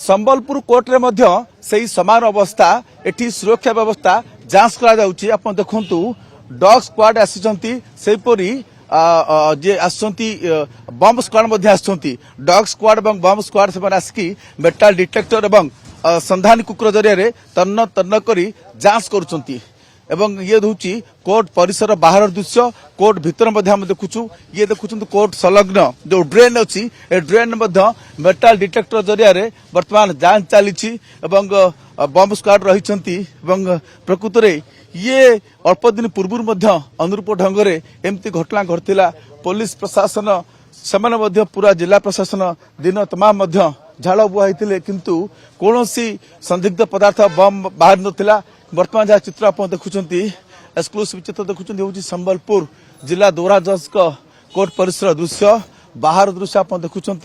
Sambalpur court रे मध्य सही समान अवस्था एठी सुरक्षा व्यवस्था जांच करा जाउची। आपण देखंतु डॉग स्क्वाड आसीचंती सेपरी जे आसचंती बम स्क्वाड मध्य आसचंती। डॉग स्क्वाड एवं बम स्क्वाड से आसिकी मेटाल डिटेक्टर एवं संधानी कुकुर जरिया तन्न तन्न करी जांच करुचंती। एवं ये दूची कोर्ट परिसर बाहर दृश्य कोर्ट भितर देखुचु। ये देखुं कोर्ट संलग्न जो ड्रेन अच्छी ए ड्रेन मेटाल डिटेक्टर जरिया वर्तमान जांच चली बम स्क्वाड रही। प्रकृत में ये अल्प दिन पूर्व अनुरूप ढंग से एमती घटना घटला। पुलिस प्रशासन से पूरा जिला प्रशासन दिन तमाम झाड़ बुहाई किंतु कौन संदिग्ध पदार्थ बम बाहर नथिला। वर्तमान जहाँ चित्र आप देखुं एक्सक्लूसिव चित्र देखुं संबलपुर जिला दौरा जज कोर्ट परिसर दृश्य बाहर दृश्य आप देखुं।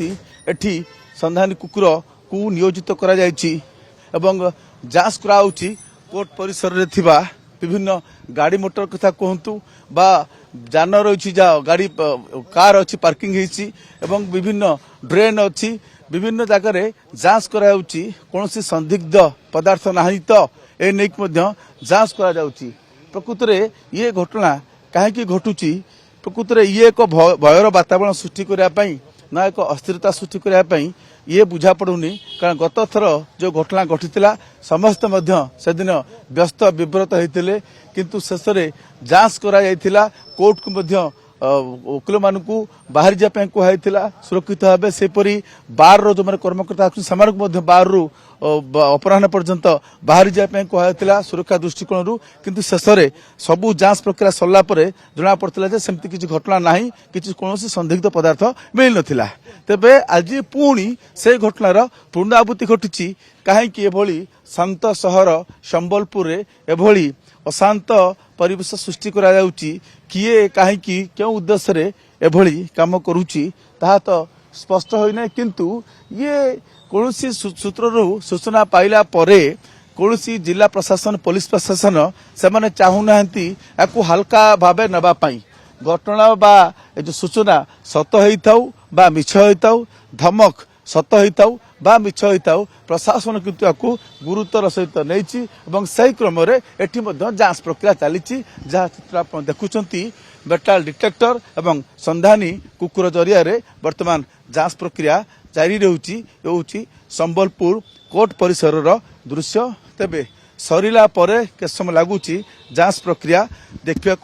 एठी संधानी कुकुर को नियोजित करा जायछि एवं जांच कराउछि। कोर्ट परिसर रे थिबा विभिन्न गाड़ी मोटर कथा कहतु बा जान रही गाड़ी कार अच्छी पार्किंग होती एवं विभिन्न ड्रेन अच्छी विभिन्न जगह जांच कराउछि। कौन संदिग्ध पदार्थ नहीं तो ए नहीं जांच करा जाउछि। प्रकृत में ये घटना कहीं घटुची प्रकृत में ये एक भयर वातावरण सृष्टि करने ना एक अस्थिरता सृष्टि करने ये बुझा पड़ुनी। कारण गत थर जो घटना घटी समस्त से दिन व्यस्त विव्रत होते किंतु शेष में जांच करा कोर्ट को वकिल मान बाहर जाए कहला सुरक्षित भाव सेपरी बार रो जो कर्मकर्ता से बार रु अपराह पर्यंत बाहर जाए कहला सुरक्षा दृष्टिकोण किंतु शेष में सबू जांच प्रक्रिया सरला जना पड़ता सेमती किसी घटना ना कि कौन संदिग्ध पदार्थ मिल नाला। तेबे आज पुणी से घटनार पुनरावृत्ति घटी कहीं शांत सहर संबलपुर एभली अशांत परिवेश सृष्टि करा जाउची। किए कहीं क्यों उद्देश्य रे एभली काम करुची ताहा तो स्पष्ट होइना किंतु ये कौन सूत्र सूचना पाइला परे कौन जिला प्रशासन पुलिस प्रशासन से माने चाहूनांती याकू हल्का भावे नबा पाई। घटना बा जो सूचना सत होइताउ बा मिछ होइताउ धमक सत होइताउ बा मिछ होइताउ प्रशासन किंतु याकू गुरुतर सहित नहीं सही क्रम एठी जांच प्रक्रिया चली। जहाँ चित्र आप देखुंती मेटाल डिटेक्टर एवं संधानी कुकुर जरिया वर्तमान जांच प्रक्रिया जारी रही। संबलपुर कोर्ट परिसर दृश्य तेबे सरिला परे के समय लगुच जांच प्रक्रिया देखा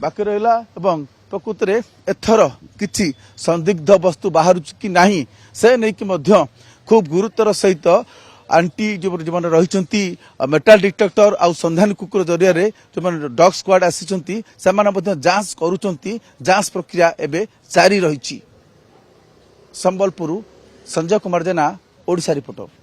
बाकी रहा एवं प्रकृत में एथर किछि संदिग्ध वस्तु बाहर कि नहीं से नहीं कि खूब गुरुतर सहित आंटी जो रही मेटाल डिटेक्टर आउ संधानी कुकुर जरिया जो डॉग स्क्वाड आसी जांच करुँच। जांच प्रक्रिया एवं जारी रही। संबलपुर संजय कुमार जेना ओडिशा रिपोर्टर।